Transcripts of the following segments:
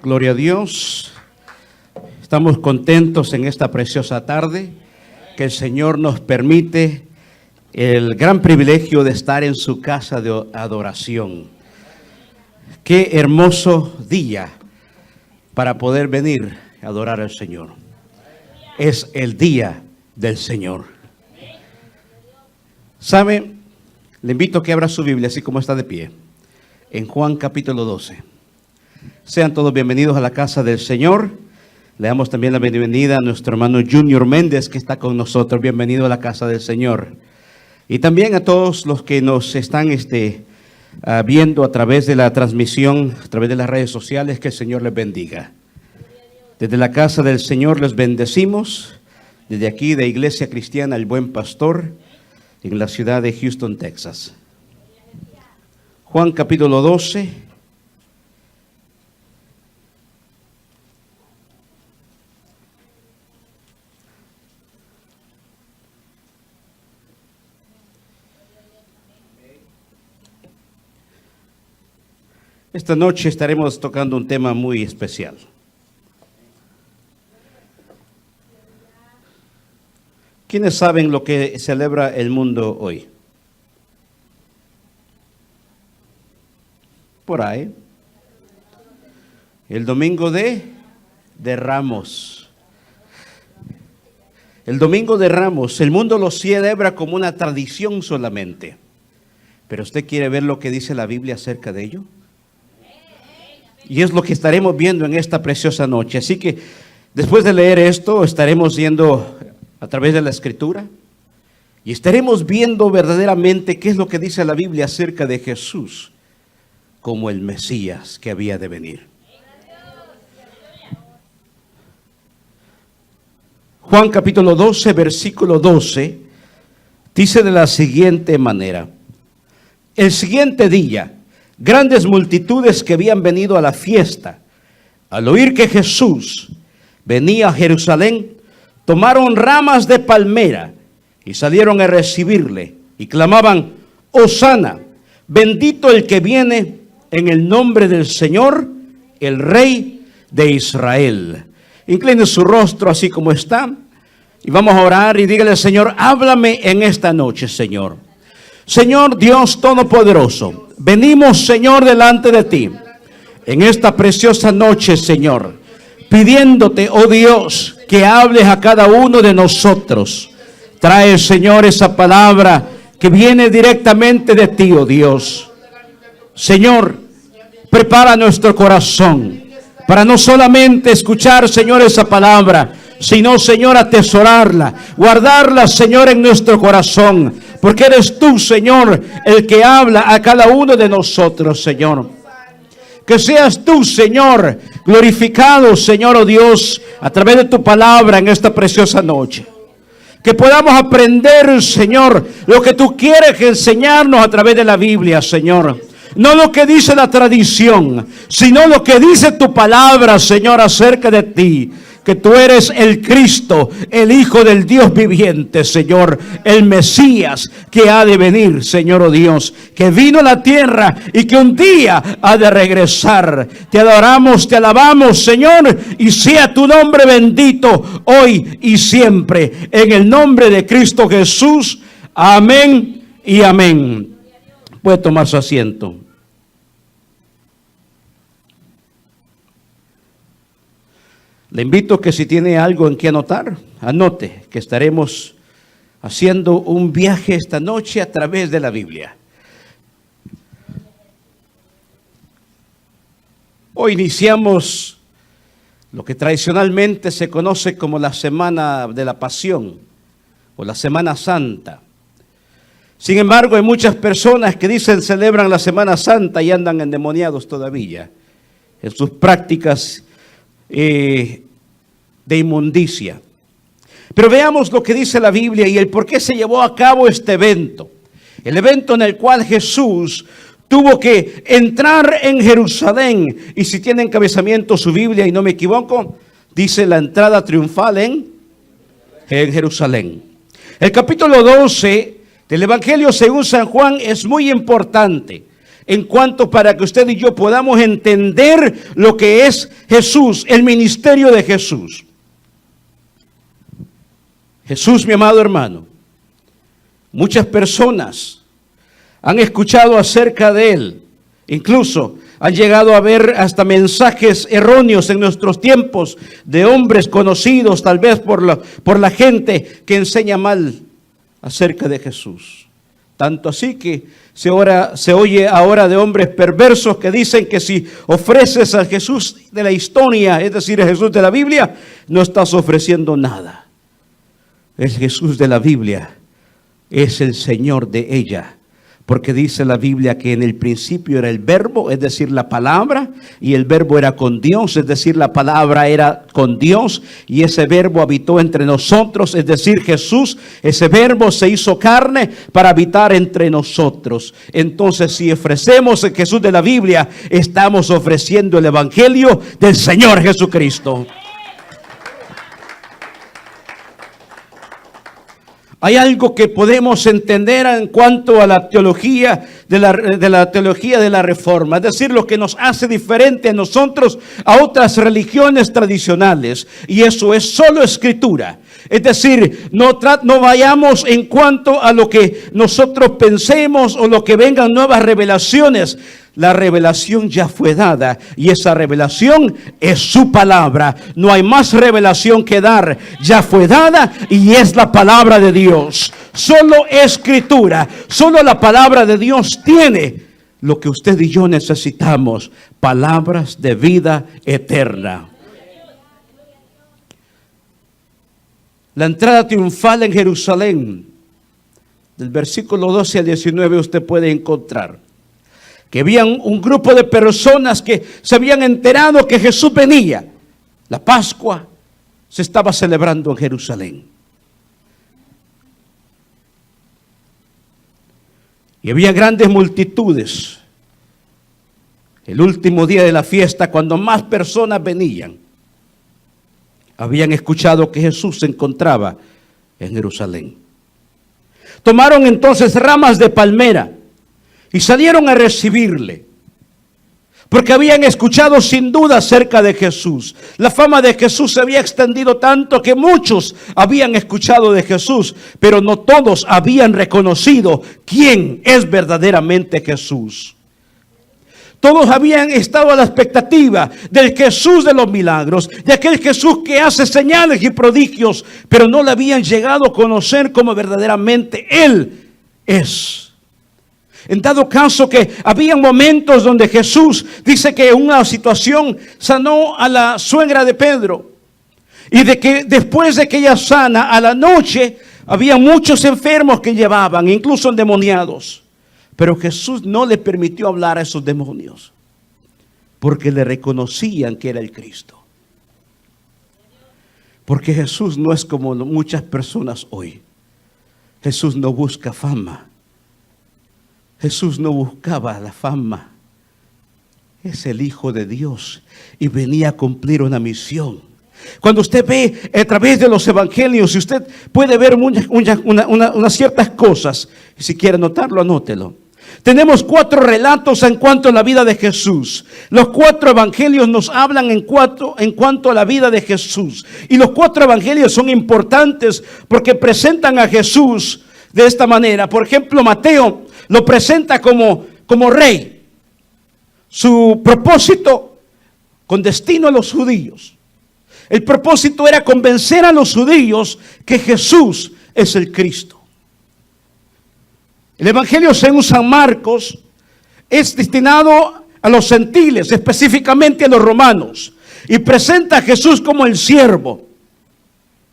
Gloria a Dios. Estamos contentos en esta preciosa tarde que el Señor nos permite el gran privilegio de estar en su casa de adoración. Qué hermoso día para poder venir a adorar al Señor. Es el día del Señor. ¿Sabe? Le invito a que abra su Biblia así como está de pie. En Juan capítulo 12. Sean todos bienvenidos a la casa del Señor. Le damos también la bienvenida a nuestro hermano Junior Méndez que está con nosotros. Bienvenido a la casa del Señor. Y también a todos los que nos están viendo a través de la transmisión, a través de las redes sociales, que el Señor les bendiga. Desde la casa del Señor les bendecimos. Desde aquí de Iglesia Cristiana El Buen Pastor, en la ciudad de Houston, Texas. Juan capítulo 12. Esta noche estaremos tocando un tema muy especial. ¿Quiénes saben lo que celebra el mundo hoy? Por ahí. El domingo de Ramos. El domingo de Ramos. El mundo lo celebra como una tradición solamente. ¿Pero usted quiere ver lo que dice la Biblia acerca de ello? Y es lo que estaremos viendo en esta preciosa noche. Así que después de leer esto, estaremos yendo a través de la Escritura y estaremos viendo verdaderamente qué es lo que dice la Biblia acerca de Jesús como el Mesías que había de venir. Juan capítulo 12, versículo 12, dice de la siguiente manera: el siguiente día, grandes multitudes que habían venido a la fiesta, al oír que Jesús venía a Jerusalén, tomaron ramas de palmera y salieron a recibirle y clamaban: Hosana, bendito el que viene en el nombre del Señor, el Rey de Israel. Incline su rostro así como está y vamos a orar y dígale: Señor, háblame en esta noche, Señor. Señor Dios Todopoderoso, venimos, Señor, delante de ti en esta preciosa noche, Señor, pidiéndote, oh Dios, que hables a cada uno de nosotros. Trae, Señor, esa palabra que viene directamente de ti, oh Dios. Señor, prepara nuestro corazón para no solamente escuchar, Señor, esa palabra, sino, Señor, atesorarla, guardarla, Señor, en nuestro corazón, porque eres tú, Señor, el que habla a cada uno de nosotros, Señor. Que seas tú, Señor, glorificado, Señor, oh Dios, a través de tu palabra en esta preciosa noche. Que podamos aprender, Señor, lo que tú quieres enseñarnos a través de la Biblia, Señor. No lo que dice la tradición, sino lo que dice tu palabra, Señor, acerca de ti. Que tú eres el Cristo, el Hijo del Dios viviente, Señor, el Mesías que ha de venir, Señor, oh Dios, que vino a la tierra y que un día ha de regresar. Te adoramos, te alabamos, Señor, y sea tu nombre bendito hoy y siempre. En el nombre de Cristo Jesús, amén y amén. Puede tomar su asiento. Le invito que si tiene algo en que anotar, anote que estaremos haciendo un viaje esta noche a través de la Biblia. Hoy iniciamos lo que tradicionalmente se conoce como la Semana de la Pasión o la Semana Santa. Sin embargo, hay muchas personas que dicen celebran la Semana Santa y andan endemoniados todavía en sus prácticas de inmundicia. Pero veamos lo que dice la Biblia y el por qué se llevó a cabo este evento. El evento en el cual Jesús tuvo que entrar en Jerusalén. Y si tiene encabezamiento su Biblia y no me equivoco, dice la entrada triunfal en Jerusalén. El capítulo 12 del Evangelio según San Juan es muy importante. en cuanto para que usted y yo podamos entender lo que es Jesús, el ministerio de Jesús. Jesús, mi amado hermano, muchas personas han escuchado acerca de Él, incluso han llegado a ver hasta mensajes erróneos en nuestros tiempos de hombres conocidos, tal vez por la gente que enseña mal acerca de Jesús. Tanto así que se oye ahora de hombres perversos que dicen que si ofreces al Jesús de la historia, es decir, el Jesús de la Biblia, no estás ofreciendo nada. El Jesús de la Biblia es el Señor de ella. Porque dice la Biblia que en el principio era el verbo, es decir, la palabra, y el verbo era con Dios, es decir, la palabra era con Dios, y ese verbo habitó entre nosotros, es decir, Jesús, ese verbo se hizo carne para habitar entre nosotros. Entonces, si ofrecemos el Jesús de la Biblia, estamos ofreciendo el Evangelio del Señor Jesucristo. Hay algo que podemos entender en cuanto a la teología de la teología de la Reforma, es decir, lo que nos hace diferente a nosotros a otras religiones tradicionales, y eso es solo escritura. Es decir, no vayamos en cuanto a lo que nosotros pensemos o lo que vengan nuevas revelaciones. La revelación ya fue dada y esa revelación es su palabra. No hay más revelación que dar. Ya fue dada y es la palabra de Dios. Solo escritura, solo la palabra de Dios tiene lo que usted y yo necesitamos. Palabras de vida eterna. La entrada triunfal en Jerusalén, del versículo 12 al 19 usted puede encontrar que había un grupo de personas que se habían enterado que Jesús venía. La Pascua se estaba celebrando en Jerusalén. Y había grandes multitudes. El último día de la fiesta, cuando más personas venían, habían escuchado que Jesús se encontraba en Jerusalén. Tomaron entonces ramas de palmera y salieron a recibirle, porque habían escuchado sin duda acerca de Jesús. La fama de Jesús se había extendido tanto que muchos habían escuchado de Jesús, pero no todos habían reconocido quién es verdaderamente Jesús. Todos habían estado a la expectativa del Jesús de los milagros, de aquel Jesús que hace señales y prodigios, pero no le habían llegado a conocer como verdaderamente Él es. En dado caso que había momentos donde Jesús dice que en una situación sanó a la suegra de Pedro, y de que después de que ella sana a la noche había muchos enfermos que llevaban, incluso endemoniados. Pero Jesús no le permitió hablar a esos demonios, porque le reconocían que era el Cristo. Porque Jesús no es como muchas personas hoy. Jesús no busca fama. Jesús no buscaba la fama. Es el Hijo de Dios y venía a cumplir una misión. Cuando usted ve a través de los evangelios, y usted puede ver unas ciertas cosas, y si quiere anotarlo, anótelo. Tenemos 4 relatos en cuanto a la vida de Jesús. Los 4 evangelios nos hablan en cuanto a la vida de Jesús. Y los 4 evangelios son importantes porque presentan a Jesús de esta manera. Por ejemplo, Mateo lo presenta como rey. Su propósito con destino a los judíos. El propósito era convencer a los judíos que Jesús es el Cristo. El Evangelio según San Marcos es destinado a los gentiles, específicamente a los romanos, y presenta a Jesús como el siervo,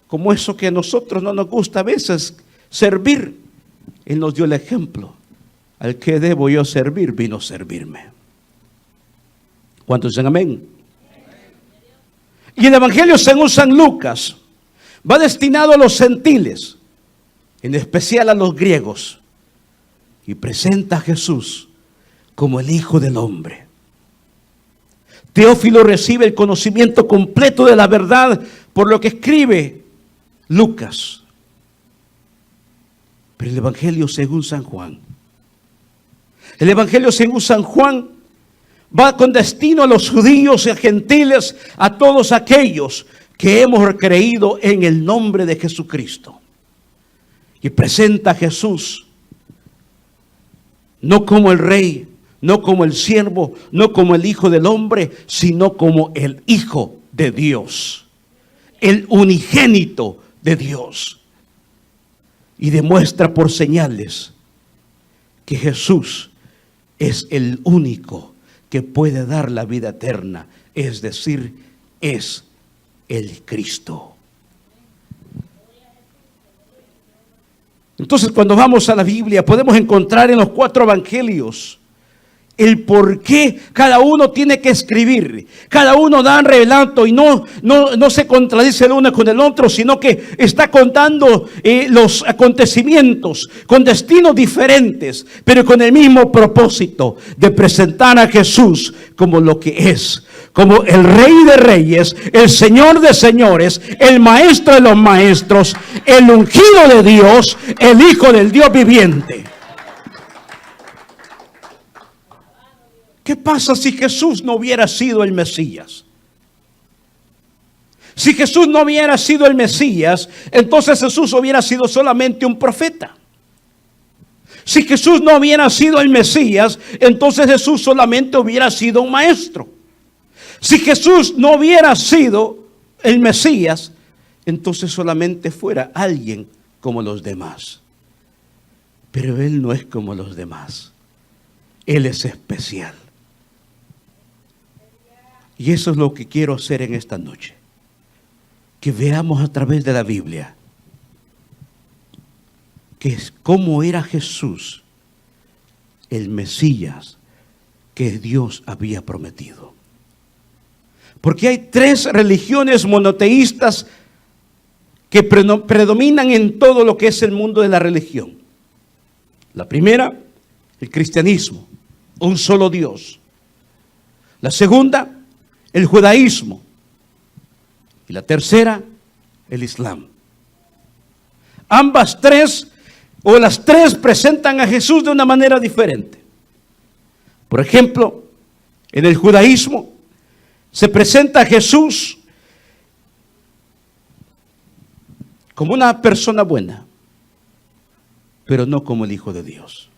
como eso que a nosotros no nos gusta a veces, servir. Él nos dio el ejemplo: al que debo yo servir, vino a servirme. ¿Cuántos dicen amén? Y el Evangelio según San Lucas va destinado a los gentiles, en especial a los griegos, y presenta a Jesús como el Hijo del Hombre. Teófilo recibe el conocimiento completo de la verdad por lo que escribe Lucas. Pero el Evangelio según San Juan El Evangelio según San Juan va con destino a los judíos y a gentiles, a todos aquellos que hemos creído en el nombre de Jesucristo. Y presenta a Jesús no como el rey, no como el siervo, no como el hijo del hombre, sino como el Hijo de Dios, el unigénito de Dios. Y demuestra por señales que Jesús es el único que puede dar la vida eterna, es decir, es el Cristo. Entonces, cuando vamos a la Biblia, podemos encontrar en los 4 evangelios el por qué cada uno tiene que escribir. Cada uno da un relato y no se contradice el uno con el otro, sino que está contando los acontecimientos con destinos diferentes, pero con el mismo propósito de presentar a Jesús como lo que es, como el Rey de Reyes, el Señor de Señores, el Maestro de los Maestros, el ungido de Dios, el Hijo del Dios viviente. ¿Qué pasa si Jesús no hubiera sido el Mesías? Si Jesús no hubiera sido el Mesías, entonces Jesús hubiera sido solamente un profeta. Si Jesús no hubiera sido el Mesías, entonces Jesús solamente hubiera sido un maestro. Si Jesús no hubiera sido el Mesías, entonces solamente fuera alguien como los demás. Pero Él no es como los demás. Él es especial. Y eso es lo que quiero hacer en esta noche. Que veamos a través de la Biblia que es cómo era Jesús, el Mesías que Dios había prometido. Porque hay 3 religiones monoteístas que predominan en todo lo que es el mundo de la religión. La primera, el cristianismo, un solo Dios. La segunda, el judaísmo. Y la tercera, el islam. Ambas 3, o las 3, presentan a Jesús de una manera diferente. Por ejemplo, en el judaísmo se presenta a Jesús como una persona buena, pero no como el Hijo de Dios.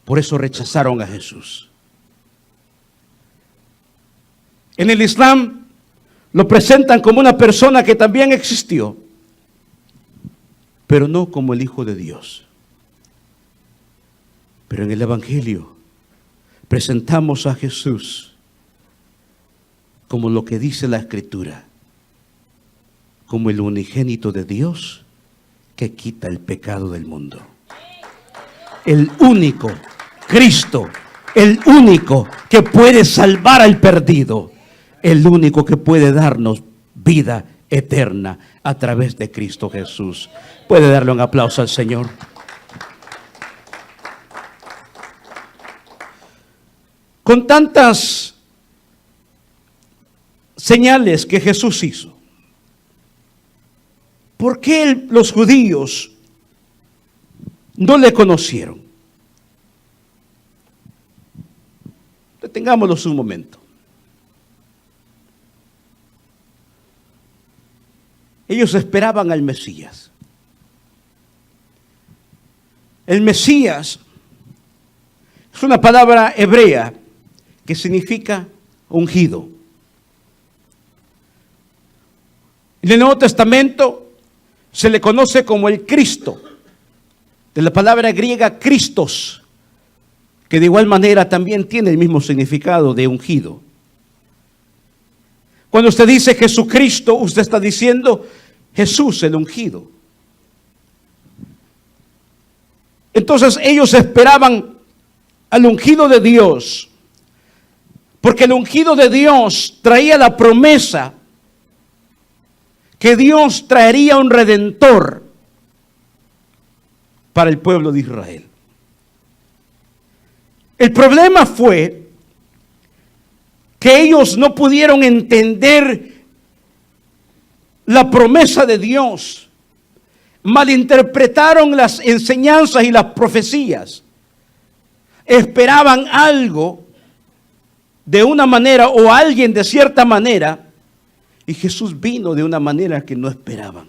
Por eso rechazaron a Jesús. En el Islam lo presentan como una persona que también existió, pero no como el Hijo de Dios. Pero en el Evangelio presentamos a Jesús como lo que dice la Escritura, como el unigénito de Dios que quita el pecado del mundo. El único Cristo, el único que puede salvar al perdido, el único que puede darnos vida eterna a través de Cristo Jesús. Puede darle un aplauso al Señor. Con tantas señales que Jesús hizo, ¿por qué los judíos no le conocieron? Detengámoslos un momento. Ellos esperaban al Mesías. El Mesías es una palabra hebrea que significa ungido. En el Nuevo Testamento se le conoce como el Cristo, de la palabra griega Christos, que de igual manera también tiene el mismo significado de ungido. Cuando usted dice Jesucristo, usted está diciendo Jesús el ungido. Entonces ellos esperaban al ungido de Dios, porque el ungido de Dios traía la promesa que Dios traería un redentor para el pueblo de Israel. El problema fue que ellos no pudieron entender la promesa de Dios, malinterpretaron las enseñanzas y las profecías, esperaban algo de una manera o alguien de cierta manera, y Jesús vino de una manera que no esperaban.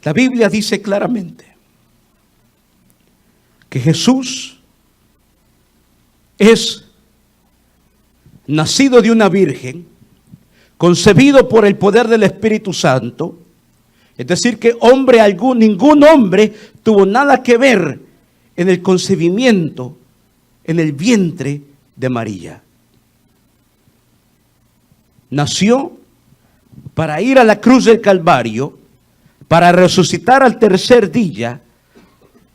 La Biblia dice claramente que Jesús es nacido de una virgen, concebido por el poder del Espíritu Santo. Es decir, que ningún hombre tuvo nada que ver en el concebimiento, en el vientre de María. Nació para ir a la cruz del Calvario, para resucitar al tercer día,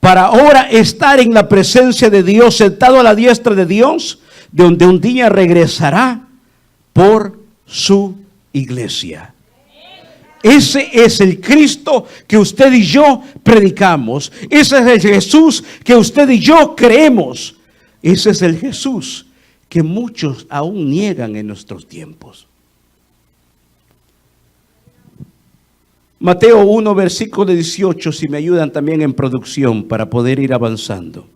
para ahora estar en la presencia de Dios, sentado a la diestra de Dios, de donde un día regresará por su iglesia. Ese es el Cristo que usted y yo predicamos. Ese es el Jesús que usted y yo creemos. Ese es el Jesús que muchos aún niegan en nuestros tiempos. Mateo 1, versículo 18, si me ayudan también en producción para poder ir avanzando.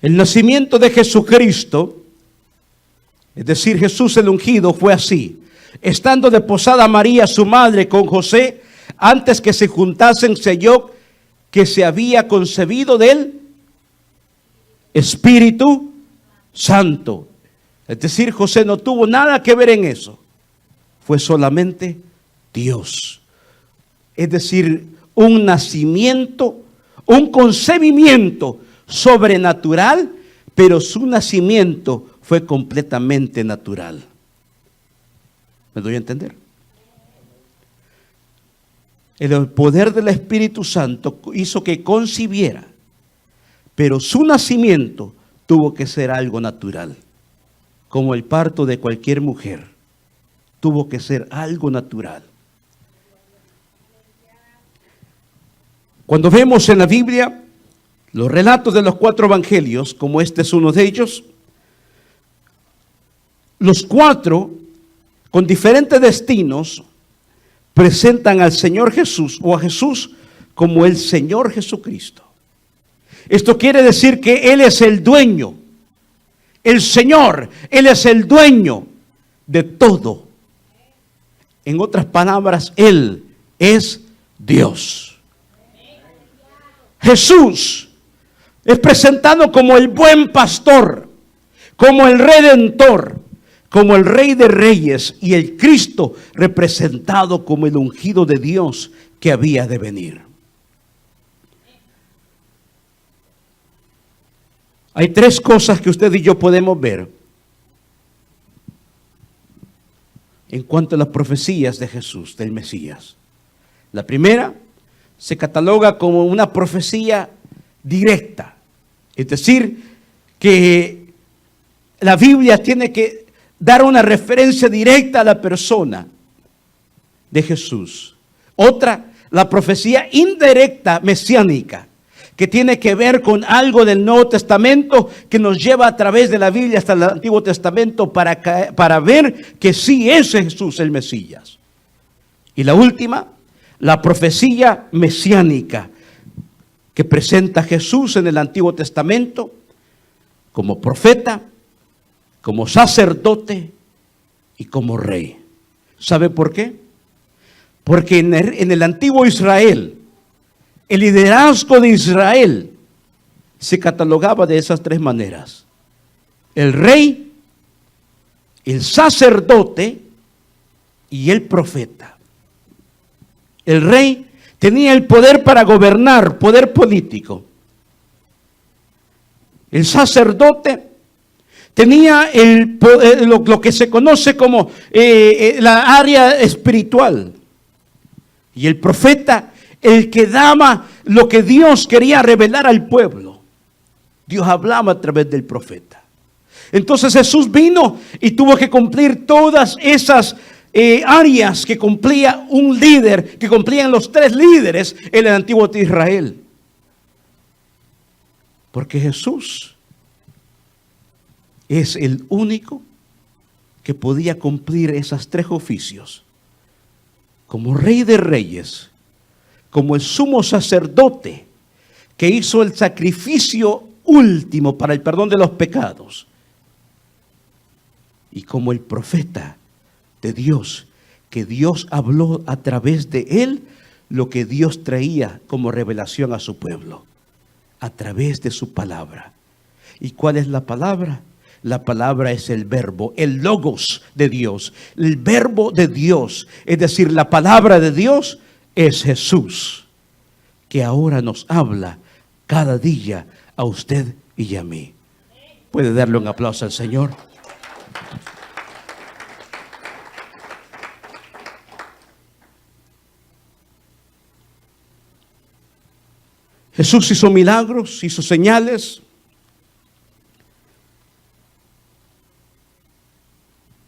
El nacimiento de Jesucristo, es decir, Jesús el ungido, fue así. Estando desposada María, su madre, con José, antes que se juntasen, se halló que se había concebido del Espíritu Santo. Es decir, José no tuvo nada que ver en eso. Fue solamente Dios. Es decir, un nacimiento, un concebimiento sobrenatural, pero su nacimiento fue completamente natural. ¿Me doy a entender? El poder del Espíritu Santo hizo que concibiera, pero su nacimiento tuvo que ser algo natural, como el parto de cualquier mujer. Tuvo que ser algo natural. Cuando vemos en la Biblia los relatos de los 4 evangelios, como este es uno de ellos, los 4, con diferentes destinos, presentan al Señor Jesús o a Jesús como el Señor Jesucristo. Esto quiere decir que Él es el dueño, el Señor, Él es el dueño de todo. En otras palabras, Él es Dios. Jesús es presentado como el buen pastor, como el redentor, como el Rey de Reyes, y el Cristo representado como el ungido de Dios que había de venir. Hay 3 cosas que usted y yo podemos ver en cuanto a las profecías de Jesús, del Mesías. La primera se cataloga como una profecía directa, es decir, que la Biblia tiene que dar una referencia directa a la persona de Jesús. Otra, la profecía indirecta mesiánica, que tiene que ver con algo del Nuevo Testamento que nos lleva a través de la Biblia hasta el Antiguo Testamento para ver que sí es Jesús el Mesías. Y la última, la profecía mesiánica, que presenta a Jesús en el Antiguo Testamento como profeta, como sacerdote y como rey. ¿Sabe por qué? Porque en el antiguo Israel, el liderazgo de Israel se catalogaba de esas 3 maneras: el rey, el sacerdote y el profeta. El rey tenía el poder para gobernar, poder político. El sacerdote tenía el poder, lo que se conoce como la área espiritual. Y el profeta, el que daba lo que Dios quería revelar al pueblo. Dios hablaba a través del profeta. Entonces Jesús vino y tuvo que cumplir todas esas áreas que cumplía un líder, que cumplían los 3 líderes en el antiguo Israel. Porque Jesús es el único que podía cumplir esos tres oficios. Como Rey de Reyes, como el sumo sacerdote que hizo el sacrificio último para el perdón de los pecados, y como el profeta de Dios, que Dios habló a través de él lo que Dios traía como revelación a su pueblo, a través de su palabra. ¿Y cuál es la palabra? La palabra es el verbo, el logos de Dios, el verbo de Dios, es decir, la palabra de Dios es Jesús, que ahora nos habla cada día a usted y a mí. ¿Puede darle un aplauso al Señor? Jesús hizo milagros, hizo señales,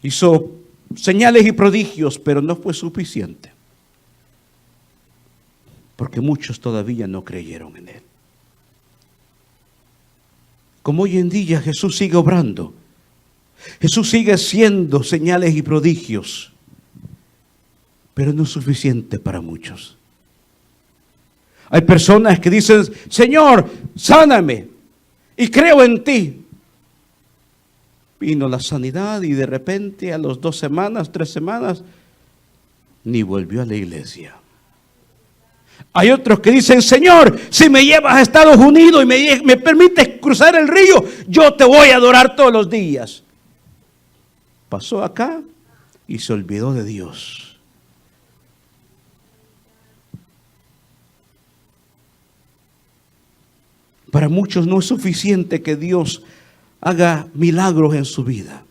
hizo señales y prodigios, pero no fue suficiente, porque muchos todavía no creyeron en él. Como hoy en día Jesús sigue obrando, Jesús sigue haciendo señales y prodigios, pero no es suficiente para muchos. Hay personas que dicen: Señor, sáname, y creo en ti. Vino la sanidad y de repente a las 2 semanas, 3 semanas, ni volvió a la iglesia. Hay otros que dicen: Señor, si me llevas a Estados Unidos y me permites cruzar el río, yo te voy a adorar todos los días. Pasó acá y se olvidó de Dios. Para muchos no es suficiente que Dios haga milagros en su vida,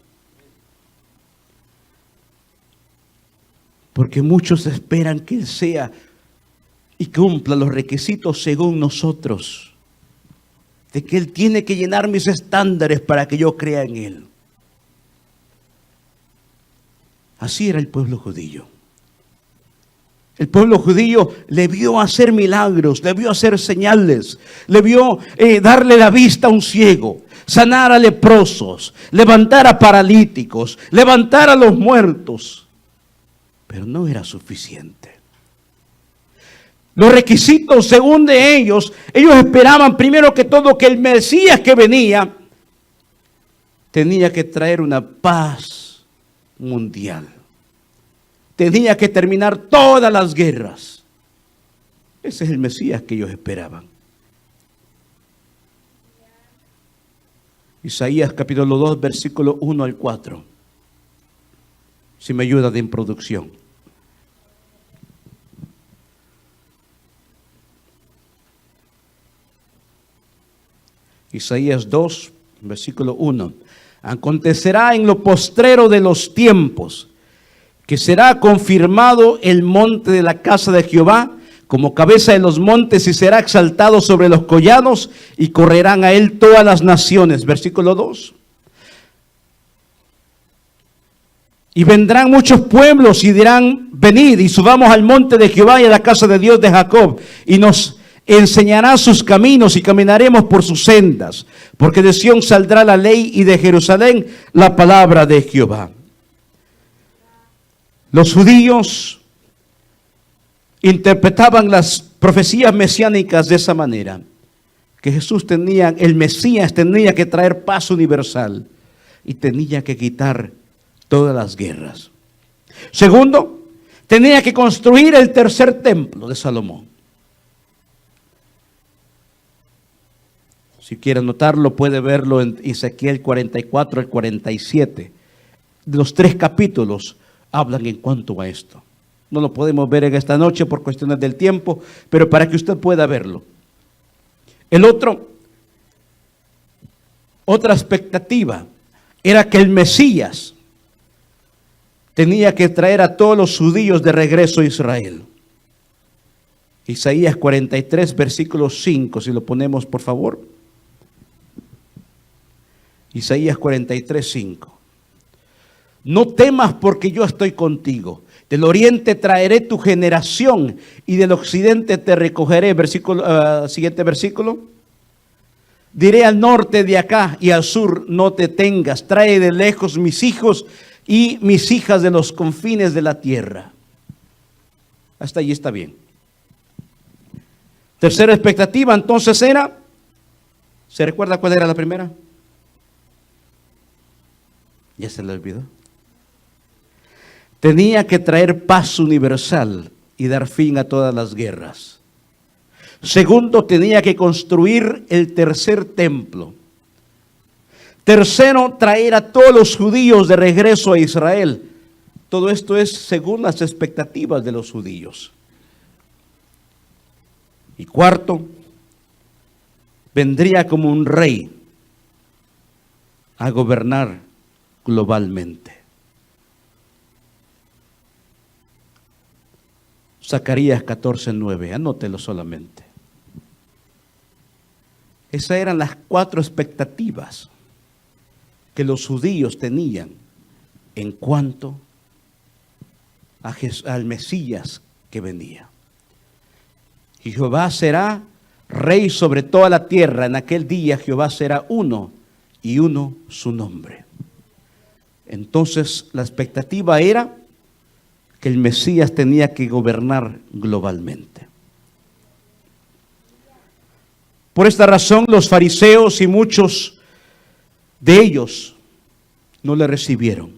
porque muchos esperan que Él sea y cumpla los requisitos según nosotros, de que Él tiene que llenar mis estándares para que yo crea en Él. Así era el pueblo judío. El pueblo judío le vio hacer milagros, le vio hacer señales, le vio darle la vista a un ciego, sanar a leprosos, levantar a paralíticos, levantar a los muertos. Pero no era suficiente. Los requisitos, según de ellos esperaban primero que todo que el Mesías que venía tenía que traer una paz mundial. Tenía que terminar todas las guerras. Ese es el Mesías que ellos esperaban. Isaías capítulo 2, versículo 1 al 4. Si me ayuda de introducción. Isaías 2, versículo 1. Acontecerá en lo postrero de los tiempos, que será confirmado el monte de la casa de Jehová como cabeza de los montes, y será exaltado sobre los collados, y correrán a él todas las naciones. Versículo 2. Y vendrán muchos pueblos y dirán: venid y subamos al monte de Jehová y a la casa de Dios de Jacob, y nos enseñará sus caminos y caminaremos por sus sendas, porque de Sión saldrá la ley y de Jerusalén la palabra de Jehová. Los judíos interpretaban las profecías mesiánicas de esa manera, que Jesús tenía, el Mesías tenía que traer paz universal y tenía que quitar todas las guerras. Segundo, tenía que construir el tercer templo de Salomón. Si quiere anotarlo, puede verlo en Ezequiel 44 al 47. Los 3 capítulos hablan en cuanto a esto. No lo podemos ver en esta noche por cuestiones del tiempo, pero para que usted pueda verlo. Otra expectativa era que el Mesías tenía que traer a todos los judíos de regreso a Israel. Isaías 43, versículo 5, si lo ponemos por favor. Isaías 43, 5. No temas, porque yo estoy contigo. Del oriente traeré tu generación y del occidente te recogeré. Siguiente versículo. Diré al norte de acá y al sur, no te tengas. Trae de lejos mis hijos y mis hijas de los confines de la tierra. Hasta allí está bien. Tercera expectativa entonces era, ¿se recuerda cuál era la primera? Ya se le olvidó. Tenía que traer paz universal y dar fin a todas las guerras. Segundo, tenía que construir el tercer templo. Tercero, traer a todos los judíos de regreso a Israel. Todo esto es según las expectativas de los judíos. Y cuarto, vendría como un rey a gobernar globalmente. Zacarías 14:9, anótelo solamente. Esas eran las 4 expectativas que los judíos tenían en cuanto al Mesías que venía. Y Jehová será rey sobre toda la tierra. En aquel día Jehová será uno y uno su nombre. Entonces la expectativa era que el Mesías tenía que gobernar globalmente. Por esta razón los fariseos y muchos de ellos no le recibieron.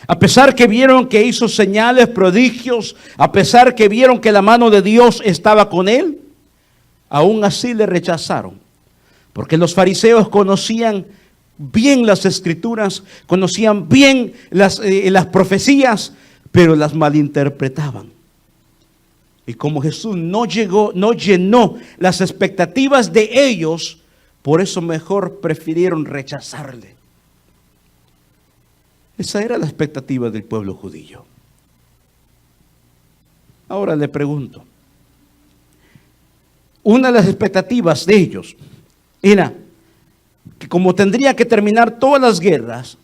A pesar que vieron que hizo señales, prodigios, a pesar que vieron que la mano de Dios estaba con él, aún así le rechazaron. Porque los fariseos conocían bien las escrituras, conocían bien las profecías, pero las malinterpretaban. Y como Jesús no llenó las expectativas de ellos, por eso mejor prefirieron rechazarle. Esa era la expectativa del pueblo judío. Ahora le pregunto, una de las expectativas de ellos era que como tendría que terminar todas las guerras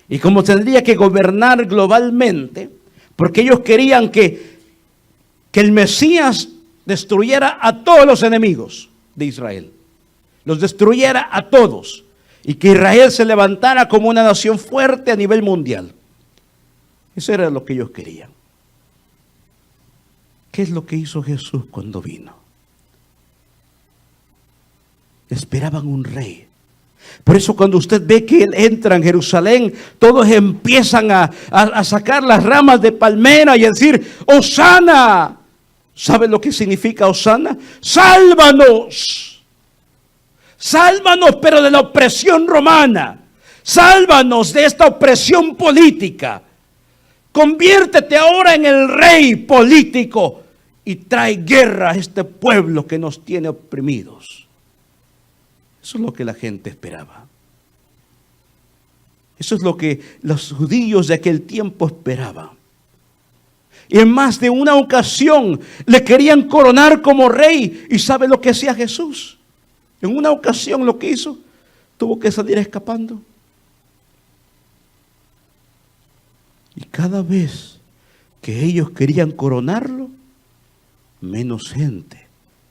y como tendría que gobernar globalmente, porque ellos querían que el Mesías destruyera a todos los enemigos de Israel, los destruyera a todos, y que Israel se levantara como una nación fuerte a nivel mundial. Eso era lo que ellos querían. ¿Qué es lo que hizo Jesús cuando vino? Esperaban un rey. Por eso cuando usted ve que Él entra en Jerusalén, todos empiezan a sacar las ramas de palmera y a decir, ¡Hosana! ¿Sabe lo que significa Hosana? ¡Sálvanos! Sálvanos, pero de la opresión romana. Sálvanos de esta opresión política. Conviértete ahora en el rey político y trae guerra a este pueblo que nos tiene oprimidos. Eso es lo que la gente esperaba. Eso es lo que los judíos de aquel tiempo esperaban. Y en más de una ocasión le querían coronar como rey. ¿Y sabe lo que hacía Jesús? En una ocasión lo que hizo, tuvo que salir escapando. Y cada vez que ellos querían coronarlo, menos gente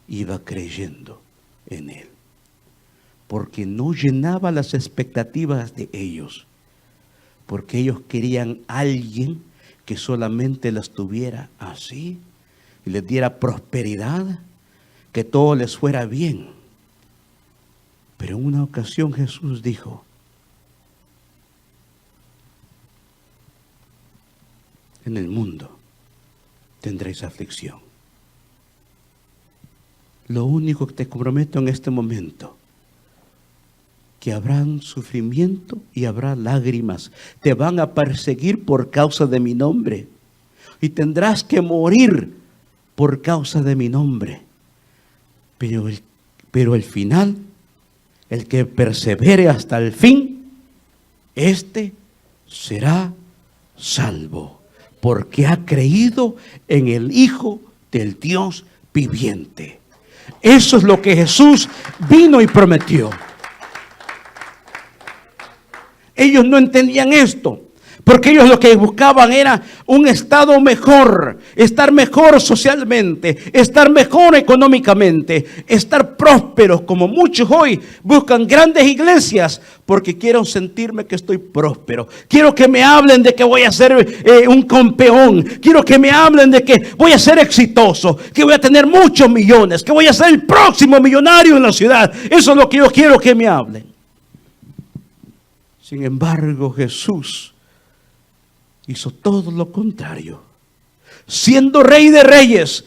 iba creyendo en él. Porque no llenaba las expectativas de ellos. Porque ellos querían a alguien que solamente las tuviera así y les diera prosperidad, que todo les fuera bien. Pero en una ocasión Jesús dijo, en el mundo tendréis aflicción. Lo único que te comprometo en este momento, que habrán sufrimiento y habrá lágrimas. Te van a perseguir por causa de mi nombre. Y tendrás que morir por causa de mi nombre. Pero el final, el que persevere hasta el fin, este será salvo, porque ha creído en el Hijo del Dios viviente. Eso es lo que Jesús vino y prometió. Ellos no entendían esto, Porque ellos lo que buscaban era un estado mejor, estar mejor socialmente, estar mejor económicamente, estar prósperos, como muchos hoy buscan grandes iglesias porque quiero sentirme que estoy próspero. Quiero que me hablen de que voy a ser un campeón. Quiero que me hablen de que voy a ser exitoso, que voy a tener muchos millones, que voy a ser el próximo millonario en la ciudad. Eso es lo que yo quiero que me hablen. Sin embargo, Jesús hizo todo lo contrario. Siendo Rey de Reyes,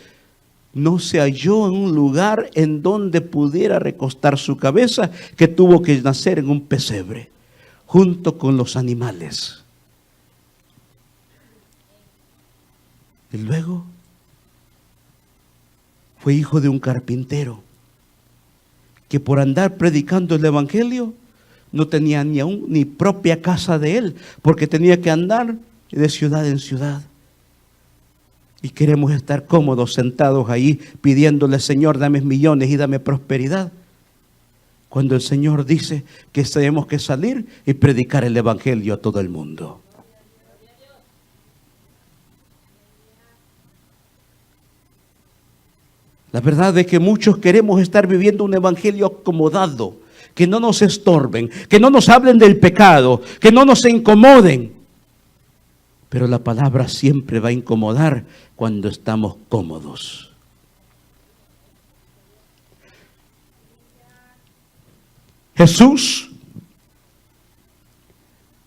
no se halló en un lugar en donde pudiera recostar su cabeza, que tuvo que nacer en un pesebre, junto con los animales. Y luego fue hijo de un carpintero, que por andar predicando el evangelio, no tenía ni propia casa de él, porque tenía que andar de ciudad en ciudad. Y queremos estar cómodos sentados ahí pidiéndole: Señor, dame millones y dame prosperidad, cuando el Señor dice que tenemos que salir y predicar el evangelio a todo el mundo. La verdad es que muchos queremos estar viviendo un evangelio acomodado, que no nos estorben, que no nos hablen del pecado, que no nos incomoden. Pero la palabra siempre va a incomodar cuando estamos cómodos. Jesús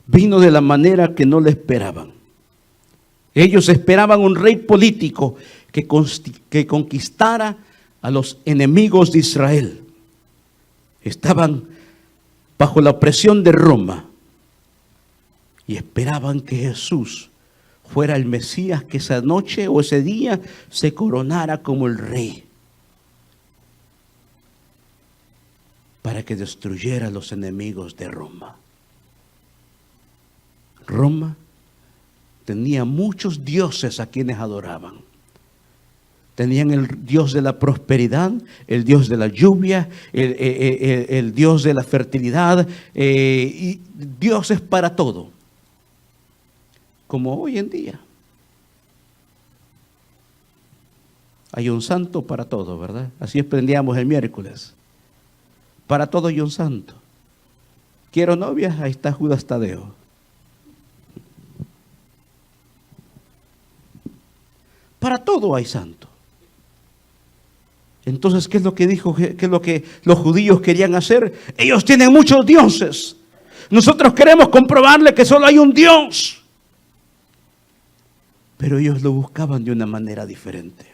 vino de la manera que no le esperaban. Ellos esperaban un rey político que conquistara a los enemigos de Israel. Estaban bajo la opresión de Roma y esperaban que Jesús fuera el Mesías, que esa noche o ese día se coronara como el rey, para que destruyera a los enemigos de Roma. Roma tenía muchos dioses a quienes adoraban. Tenían el Dios de la prosperidad, el Dios de la lluvia, el Dios de la fertilidad, y dioses para todo, como hoy en día. Hay un santo para todo, ¿verdad? Así aprendíamos el miércoles. Para todo hay un santo. Quiero novia, ahí está Judas Tadeo. Para todo hay santo. Entonces, ¿qué es lo que dijo? ¿Qué es lo que los judíos querían hacer? Ellos tienen muchos dioses. Nosotros queremos comprobarle que solo hay un Dios. Pero ellos lo buscaban de una manera diferente.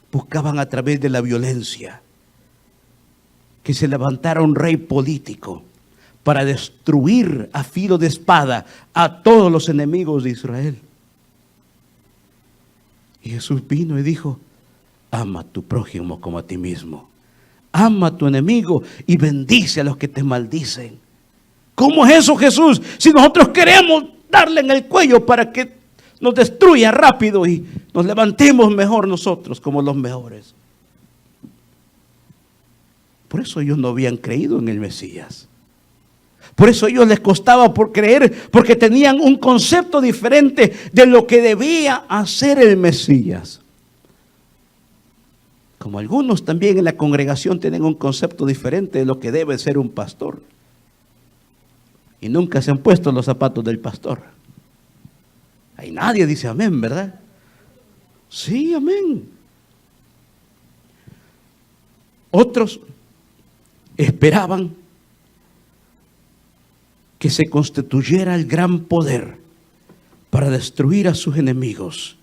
Buscaban a través de la violencia que se levantara un rey político para destruir a filo de espada a todos los enemigos de Israel. Y Jesús vino y dijo: ama a tu prójimo como a ti mismo. Ama a tu enemigo y bendice a los que te maldicen. ¿Cómo es eso, Jesús? Si nosotros queremos darle en el cuello para que nos destruya rápido y nos levantemos mejor nosotros como los mejores. Por eso ellos no habían creído en el Mesías. Por eso a ellos les costaba por creer, porque tenían un concepto diferente de lo que debía hacer el Mesías. Como algunos también en la congregación tienen un concepto diferente de lo que debe ser un pastor. Y nunca se han puesto los zapatos del pastor. Ahí nadie dice amén, ¿verdad? Sí, amén. Otros esperaban que se constituyera el gran poder para destruir a sus enemigos,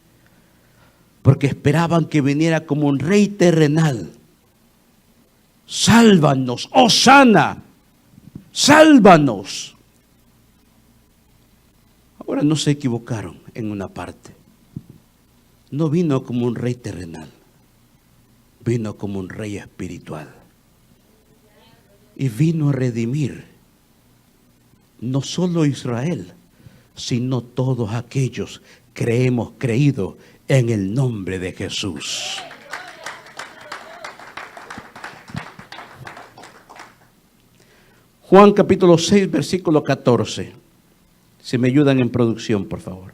porque esperaban que viniera como un rey terrenal. Sálvanos, Hosana, sálvanos. Ahora no se equivocaron en una parte. No vino como un rey terrenal, vino como un rey espiritual. Y vino a redimir no solo Israel, sino todos aquellos que hemos creído en el nombre de Jesús. Juan capítulo 6, versículo 14. Si me ayudan en producción, por favor.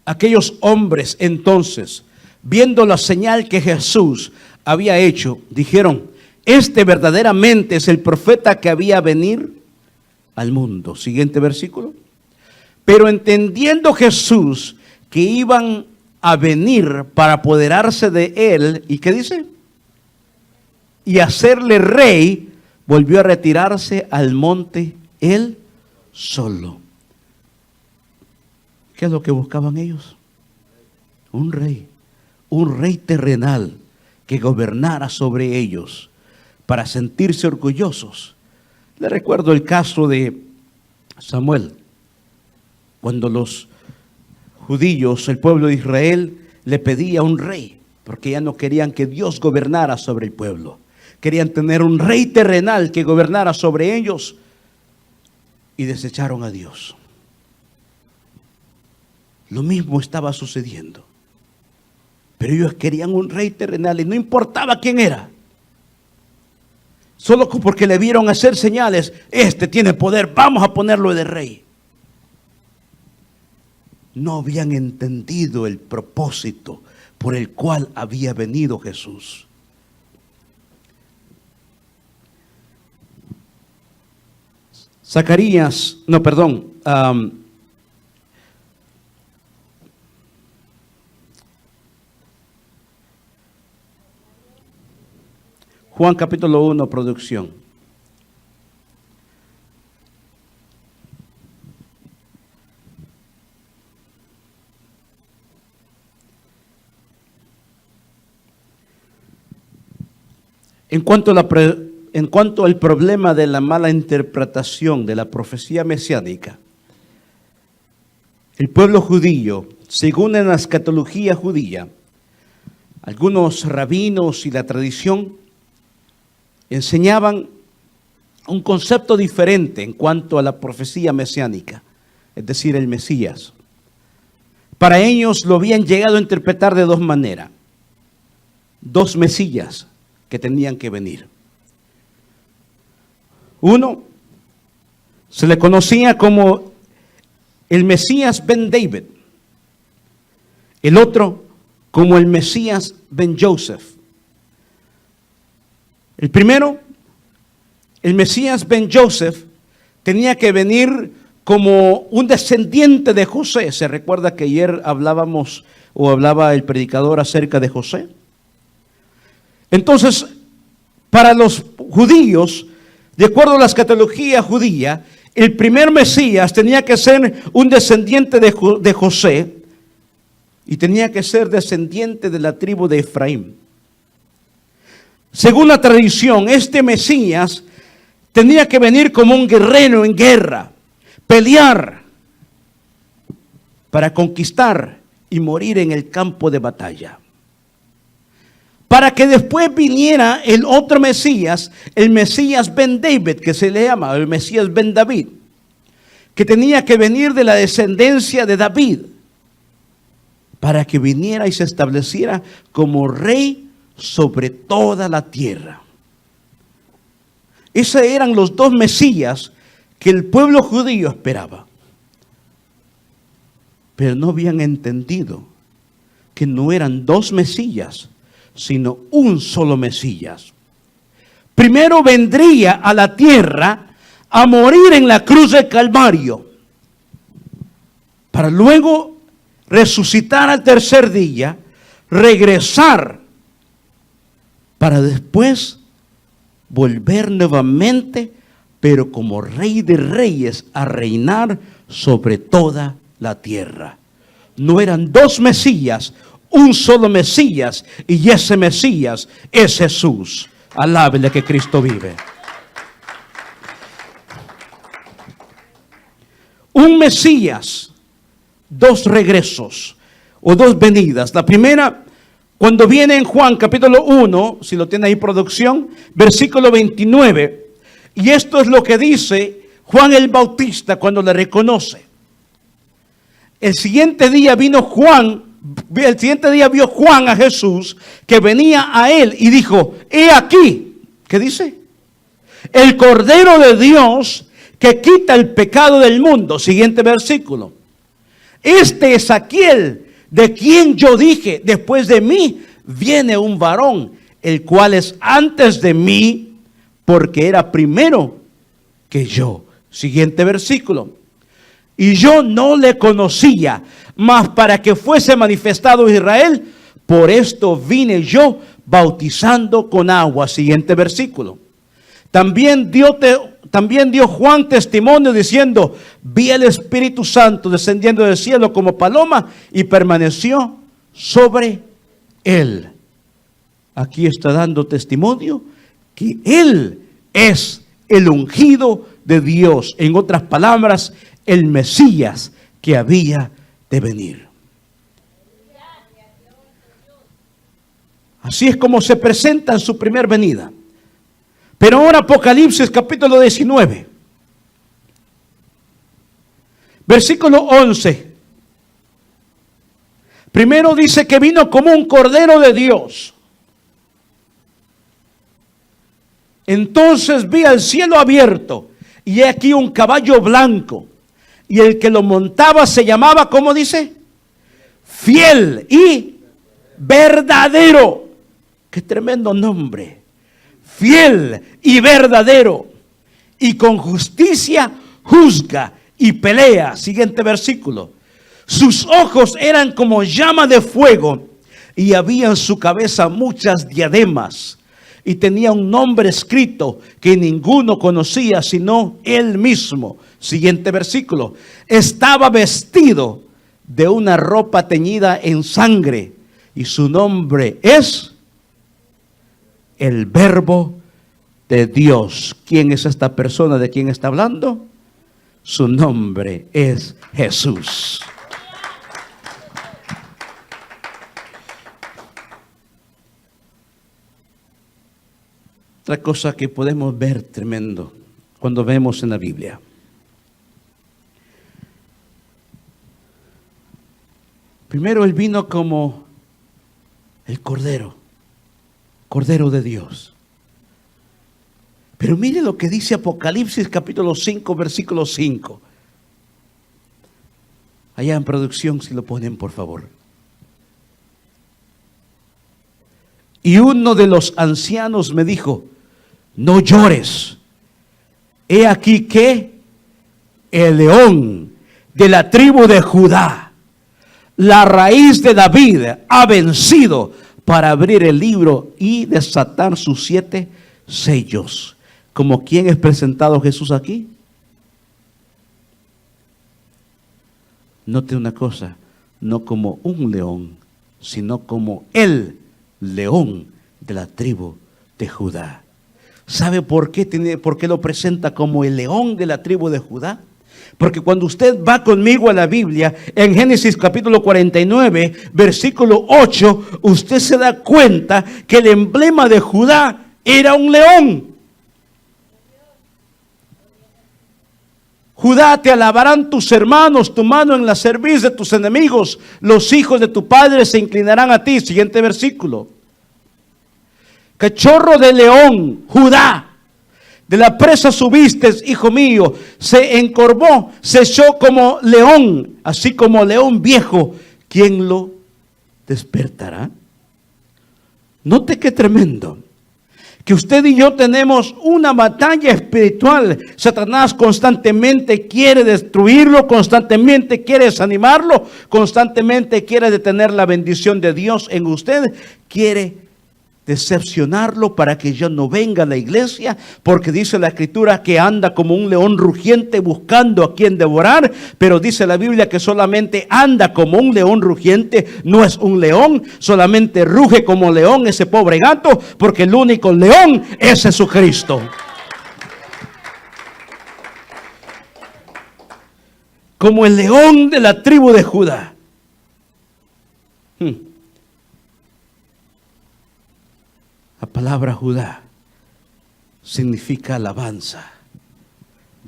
Aquellos hombres entonces, viendo la señal que Jesús había hecho, dijeron: este verdaderamente es el profeta que había de venir al mundo. Siguiente versículo. Pero entendiendo Jesús que iban a venir para apoderarse de él, ¿y qué dice? Y hacerle rey, volvió a retirarse al monte él solo. ¿Qué es lo que buscaban ellos? Un rey terrenal que gobernara sobre ellos para sentirse orgullosos. Le recuerdo el caso de Samuel, cuando los judíos, el pueblo de Israel, le pedía un rey, porque ya no querían que Dios gobernara sobre el pueblo. Querían tener un rey terrenal que gobernara sobre ellos y desecharon a Dios. Lo mismo estaba sucediendo. Pero ellos querían un rey terrenal y no importaba quién era. Solo porque le vieron hacer señales, este tiene poder, vamos a ponerlo de rey. No habían entendido el propósito por el cual había venido Jesús. Juan capítulo 1, producción. En cuanto al problema de la mala interpretación de la profecía mesiánica, el pueblo judío, según en la escatología judía, algunos rabinos y la tradición enseñaban un concepto diferente en cuanto a la profecía mesiánica, es decir, el Mesías. Para ellos lo habían llegado a interpretar de dos maneras. Dos Mesías que tenían que venir. Uno se le conocía como el Mesías ben David. El otro como el Mesías ben Joseph. El primero, el Mesías ben Joseph, tenía que venir como un descendiente de José. ¿Se recuerda que ayer hablaba el predicador acerca de José? Entonces, para los judíos, de acuerdo a la escatología judía, el primer Mesías tenía que ser un descendiente de José y tenía que ser descendiente de la tribu de Efraín. Según la tradición, este Mesías tenía que venir como un guerrero en guerra, pelear para conquistar y morir en el campo de batalla. Para que después viniera el otro Mesías, el Mesías ben David, que se le llama, el Mesías ben David, que tenía que venir de la descendencia de David, para que viniera y se estableciera como rey sobre toda la tierra. Esos eran los dos Mesías que el pueblo judío esperaba. Pero no habían entendido que no eran dos Mesías, sino un solo Mesías. Primero vendría a la tierra a morir en la cruz del Calvario, para luego resucitar al tercer día, regresar, para después volver nuevamente, pero como Rey de Reyes, a reinar sobre toda la tierra. No eran dos Mesías, un solo Mesías, y ese Mesías es Jesús. Alábele que Cristo vive. Un Mesías, dos regresos o dos venidas. La primera, cuando viene en Juan capítulo 1, si lo tiene ahí producción, versículo 29. Y esto es lo que dice Juan el Bautista cuando le reconoce. El siguiente día vino Juan el siguiente día vio Juan a Jesús que venía a él y dijo, he aquí, ¿qué dice? El Cordero de Dios que quita el pecado del mundo. Siguiente versículo. Este es aquel de quien yo dije, después de mí viene un varón, el cual es antes de mí, porque era primero que yo. Siguiente versículo. Y yo no le conocía, mas para que fuese manifestado Israel, por esto vine yo bautizando con agua. Siguiente versículo. También dio Juan testimonio diciendo, vi el Espíritu Santo descendiendo del cielo como paloma y permaneció sobre él. Aquí está dando testimonio que él es el ungido de Dios. En otras palabras, el Mesías que había de venir. Así es como se presenta en su primer venida. Pero ahora Apocalipsis capítulo 19, versículo 11. Primero dice que vino como un cordero de Dios. Entonces vi el cielo abierto y he aquí un caballo blanco. Y el que lo montaba se llamaba, ¿cómo dice? Fiel y verdadero. Qué tremendo nombre. Fiel y verdadero, y con justicia juzga y pelea. Siguiente versículo. Sus ojos eran como llama de fuego, y había en su cabeza muchas diademas, y tenía un nombre escrito que ninguno conocía sino él mismo. Siguiente versículo. Estaba vestido de una ropa teñida en sangre, y su nombre es el Verbo de Dios. ¿Quién es esta persona de quien está hablando? Su nombre es Jesús. Otra cosa que podemos ver tremendo cuando vemos en la Biblia. Primero él vino como el Cordero de Dios. Pero mire lo que dice Apocalipsis capítulo 5, versículo 5. Allá en producción, si lo ponen por favor. Y uno de los ancianos me dijo, no llores. He aquí que el león de la tribu de Judá, la raíz de David, ha vencido para abrir el libro y desatar sus 7 sellos. ¿Como quién es presentado Jesús aquí? Note una cosa, no como un león, sino como el león de la tribu de Judá. ¿Sabe por qué lo presenta como el león de la tribu de Judá? Porque cuando usted va conmigo a la Biblia, en Génesis capítulo 49, versículo 8, usted se da cuenta que el emblema de Judá era un león. Judá, te alabarán tus hermanos, tu mano en la cerviz de tus enemigos, los hijos de tu padre se inclinarán a ti. Siguiente versículo. Cachorro de león, Judá, de la presa subiste, hijo mío, se encorvó, se echó como león, así como león viejo, ¿quién lo despertará? Note qué tremendo. Que usted y yo tenemos una batalla espiritual. Satanás constantemente quiere destruirlo, constantemente quiere desanimarlo, constantemente quiere detener la bendición de Dios en usted, quiere decepcionarlo para que ya no venga a la iglesia, porque dice la Escritura que anda como un león rugiente buscando a quien devorar, pero dice la Biblia que solamente anda como un león rugiente, no es un león, solamente ruge como león ese pobre gato, porque el único león es Jesucristo. Como el león de la tribu de Judá. La palabra Judá significa alabanza.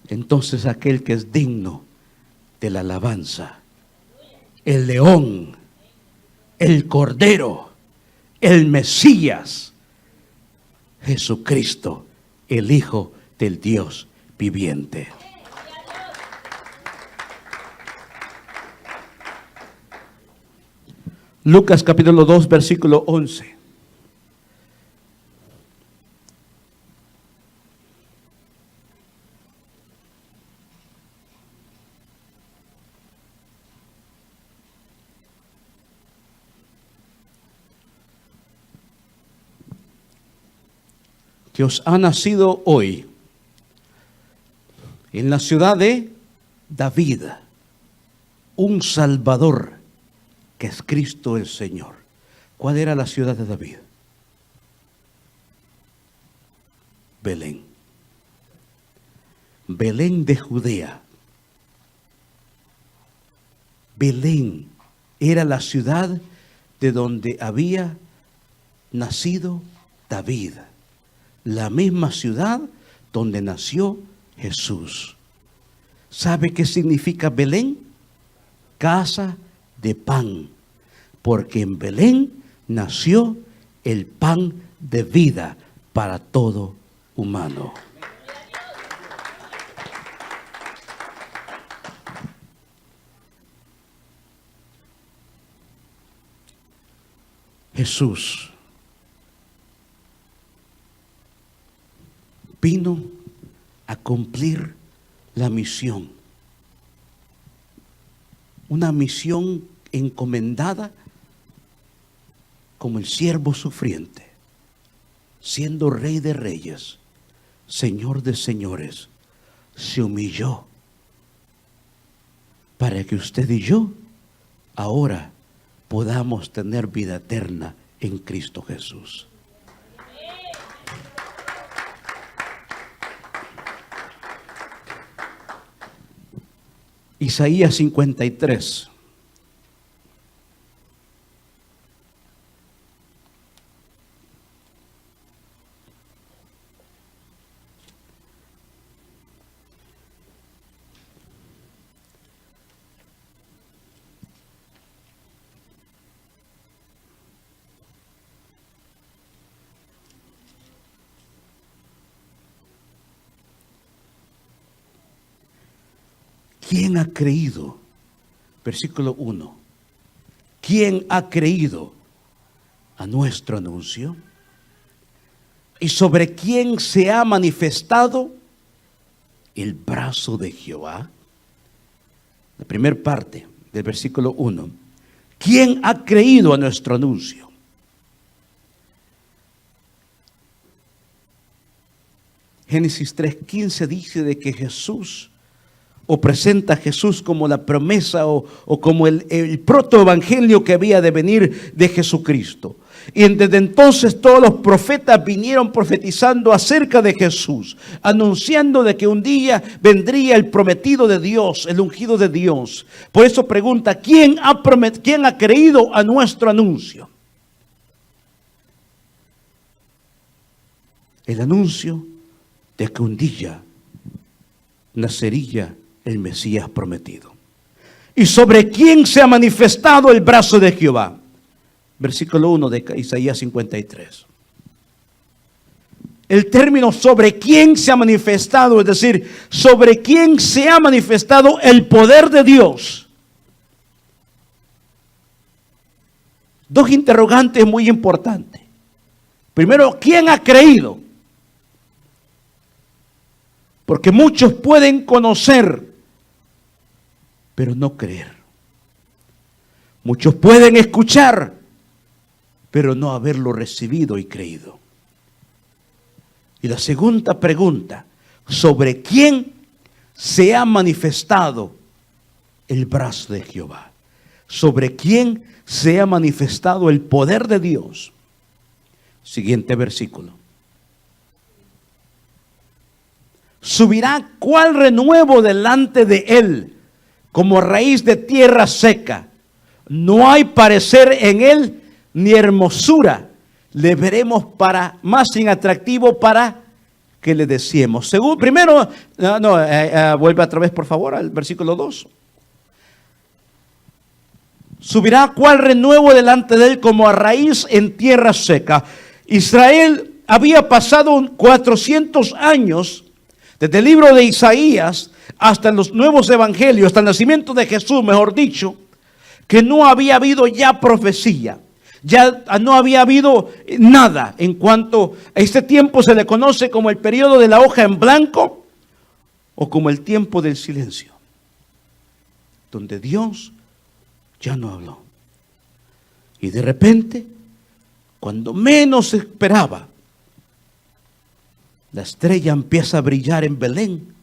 Entonces aquel que es digno de la alabanza, el león el Cordero, el Mesías, Jesucristo, el Hijo del Dios viviente. Lucas capítulo 2, versículo 11. Que os ha nacido hoy en la ciudad de David un Salvador, que es Cristo el Señor. ¿Cuál era la ciudad de David? Belén. Belén de Judea. Belén era la ciudad de donde había nacido David. La misma ciudad donde nació Jesús. ¿Sabe qué significa Belén? Casa de pan. Porque en Belén nació el pan de vida para todo humano. Jesús vino a cumplir la misión. Una misión encomendada como el siervo sufriente, siendo Rey de Reyes, Señor de Señores, se humilló para que usted y yo ahora podamos tener vida eterna en Cristo Jesús. Isaías 53. ¿Quién ha creído? Versículo 1. ¿Quién ha creído a nuestro anuncio? ¿Y sobre quién se ha manifestado el brazo de Jehová? La primera parte del versículo 1. ¿Quién ha creído a nuestro anuncio? Génesis 3:15 dice de que Jesús, o presenta a Jesús como la promesa o como el protoevangelio que había de venir de Jesucristo. Y desde entonces todos los profetas vinieron profetizando acerca de Jesús, anunciando de que un día vendría el prometido de Dios, el ungido de Dios. Por eso pregunta, ¿quién ha creído a nuestro anuncio? El anuncio de que un día nacería el Mesías prometido. ¿Y sobre quién se ha manifestado el brazo de Jehová? Versículo 1 de Isaías 53. El término sobre quién se ha manifestado, es decir, sobre quién se ha manifestado el poder de Dios. Dos interrogantes muy importantes. Primero, ¿quién ha creído? Porque muchos pueden conocer, pero no creer. Muchos pueden escuchar, pero no haberlo recibido y creído. Y la segunda pregunta, ¿sobre quién se ha manifestado el brazo de Jehová? ¿Sobre quién se ha manifestado el poder de Dios? Siguiente versículo. Subirá cual renuevo delante de él, como raíz de tierra seca. No hay parecer en él ni hermosura. Le veremos para más inatractivo para que le deseemos. Primero, vuelve otra vez por favor al versículo 2. subirá cual renuevo delante de él como a raíz en tierra seca. Israel había pasado 400 años desde el libro de Isaías hasta los nuevos evangelios, hasta el nacimiento de Jesús, mejor dicho, que no había habido ya profecía. Ya no había habido nada en cuanto a este tiempo. Se le conoce como el periodo de la hoja en blanco o como el tiempo del silencio, donde Dios ya no habló. Y de repente, cuando menos se esperaba, la estrella empieza a brillar en Belén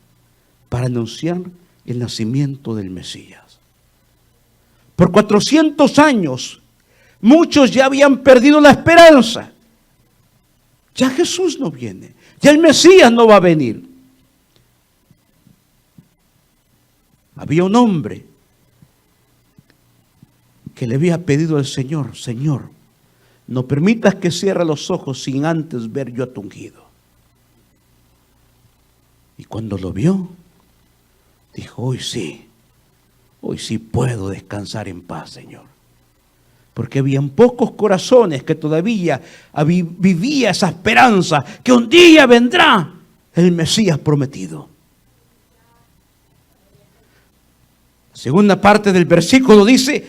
para anunciar el nacimiento del Mesías. Por 400 años, muchos ya habían perdido la esperanza. Ya Jesús no viene, ya el Mesías no va a venir. Había un hombre que le había pedido al Señor: Señor, no permitas que cierre los ojos sin antes ver yo a tu ungido. Y cuando lo vio, dijo: hoy sí puedo descansar en paz, Señor. Porque habían pocos corazones que todavía vivía esa esperanza que un día vendrá el Mesías prometido. Segunda parte del versículo dice: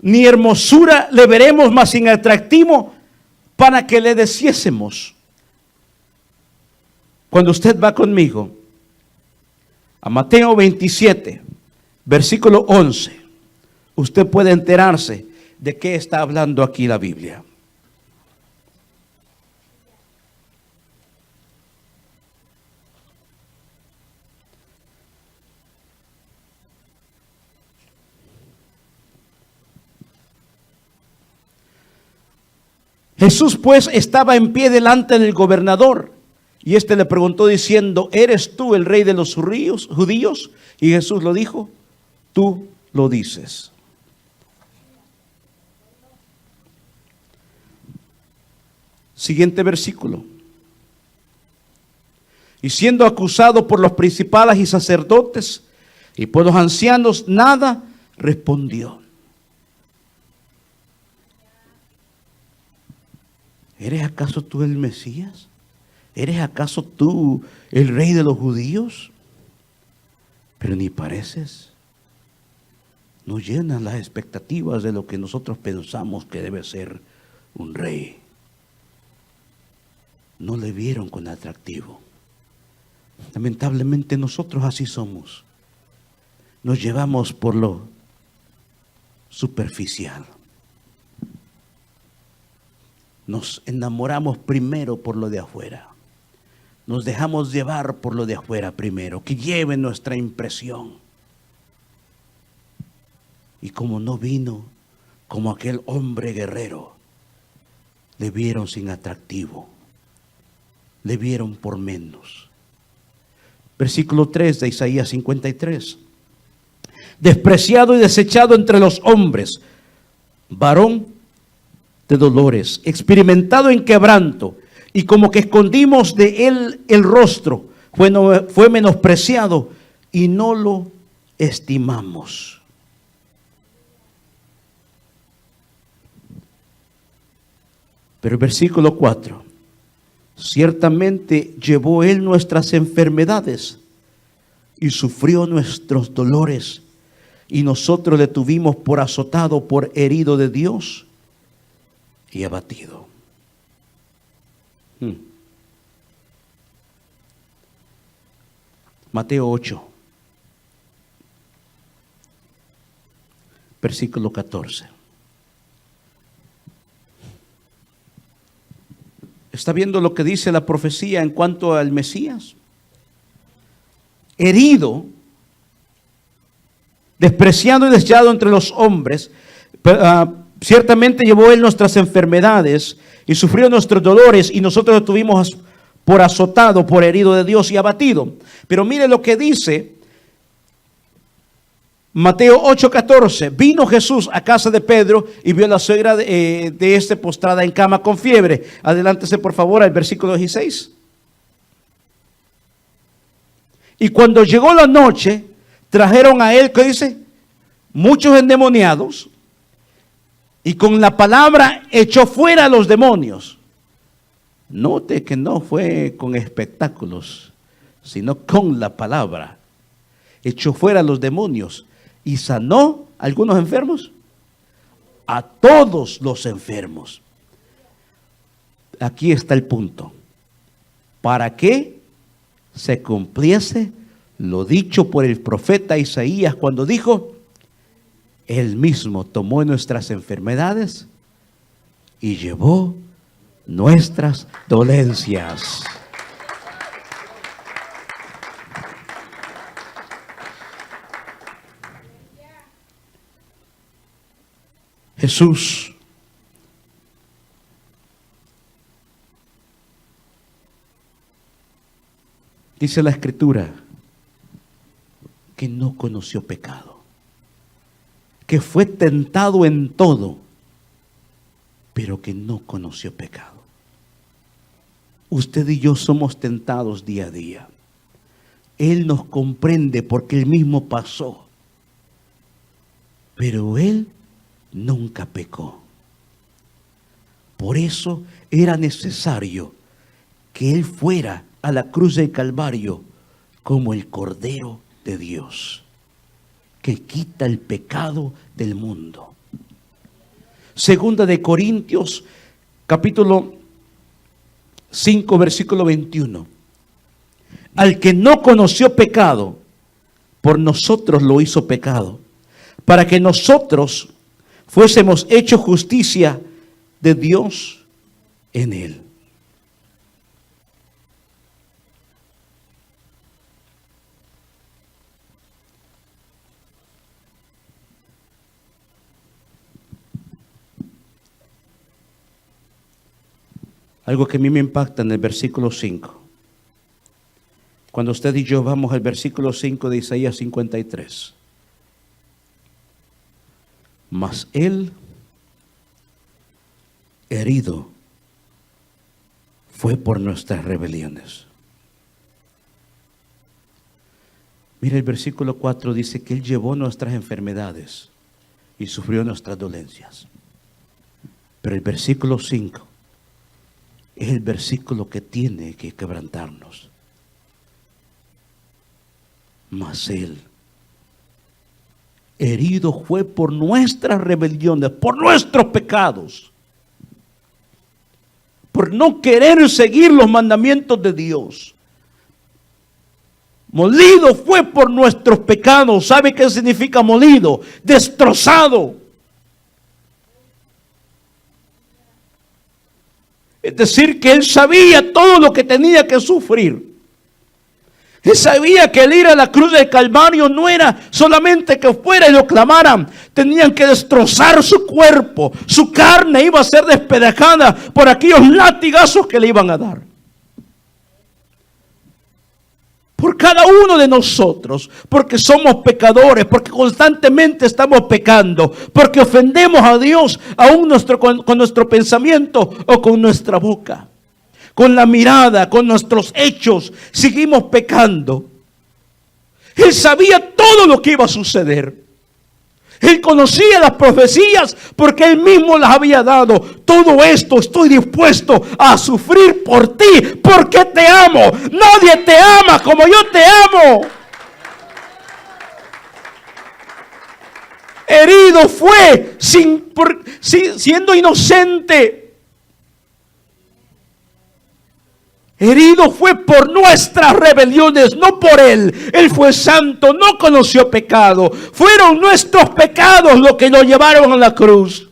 ni hermosura le veremos, más sin atractivo para que le deciésemos. Cuando usted va conmigo a Mateo 27, versículo 11, usted puede enterarse de qué está hablando aquí la Biblia. Jesús pues estaba en pie delante del gobernador, y éste le preguntó diciendo: ¿eres tú el rey de los judíos? Y Jesús lo dijo: tú lo dices. Siguiente versículo. Y siendo acusado por los principales y sacerdotes y por los ancianos, nada respondió. ¿Eres acaso tú el Mesías? ¿Eres acaso tú el rey de los judíos? Pero ni pareces. No llenas las expectativas de lo que nosotros pensamos que debe ser un rey. No le vieron con atractivo. Lamentablemente nosotros así somos. Nos llevamos por lo superficial. Nos enamoramos primero por lo de afuera. Nos dejamos llevar por lo de afuera primero, que lleve nuestra impresión. Y como no vino como aquel hombre guerrero, le vieron sin atractivo. Le vieron por menos. Versículo 3 de Isaías 53. Despreciado y desechado entre los hombres, varón de dolores, experimentado en quebranto, y como que escondimos de él el rostro, fue menospreciado y no lo estimamos. Pero el versículo 4: ciertamente llevó él nuestras enfermedades y sufrió nuestros dolores, y nosotros le tuvimos por azotado, por herido de Dios y abatido. Mateo 8, versículo 14. ¿Está viendo lo que dice la profecía en cuanto al Mesías? Herido, despreciado y desechado entre los hombres, ciertamente llevó él nuestras enfermedades y sufrió nuestros dolores, y nosotros lo tuvimos por azotado, por herido de Dios y abatido. Pero mire lo que dice Mateo 8:14. Vino Jesús a casa de Pedro y vio a la suegra de este postrada en cama con fiebre. Adelántese por favor al versículo 16. Y cuando llegó la noche, trajeron a él, ¿qué dice? muchos endemoniados y con la palabra echó fuera a los demonios. Note que no fue con espectáculos, sino con la palabra. Echó fuera a los demonios y sanó a algunos enfermos, a todos los enfermos. Aquí está el punto. Para que se cumpliese lo dicho por el profeta Isaías cuando dijo: Él mismo tomó nuestras enfermedades y llevó nuestras dolencias. Jesús dice la Escritura que no conoció pecado, que fue tentado en todo, pero que no conoció pecado. Usted y yo somos tentados día a día. Él nos comprende porque Él mismo pasó, pero Él nunca pecó. Por eso era necesario que Él fuera a la cruz del Calvario como el Cordero de Dios, que quita el pecado del mundo. Segunda de Corintios, capítulo 5, versículo 21. Al que no conoció pecado, por nosotros lo hizo pecado, para que nosotros fuésemos hechos justicia de Dios en él. Algo que a mí me impacta en el versículo 5. Cuando usted y yo vamos al versículo 5 de Isaías 53. Mas Él, herido, fue por nuestras rebeliones. Mira, el versículo 4 dice que Él llevó nuestras enfermedades y sufrió nuestras dolencias. Pero el versículo 5 es el versículo que tiene que quebrantarnos. Mas Él, herido fue por nuestras rebeliones, por nuestros pecados, por no querer seguir los mandamientos de Dios. Molido fue por nuestros pecados. ¿Sabe qué significa molido? Destrozado. Es decir, que Él sabía todo lo que tenía que sufrir. Él sabía que el ir a la cruz del Calvario no era solamente que fuera y lo clamaran. Tenían que destrozar su cuerpo. Su carne iba a ser despedazada por aquellos latigazos que le iban a dar. Por cada uno de nosotros, porque somos pecadores, porque constantemente estamos pecando, porque ofendemos a Dios aún con nuestro pensamiento o con nuestra boca. Con la mirada, con nuestros hechos, seguimos pecando. Él sabía todo lo que iba a suceder. Él conocía las profecías porque Él mismo las había dado. Todo esto estoy dispuesto a sufrir por ti, porque te amo. Nadie te ama como yo te amo. Herido fue siendo inocente. Herido fue por nuestras rebeliones, no por Él. Él fue santo, no conoció pecado. Fueron nuestros pecados los que lo llevaron a la cruz.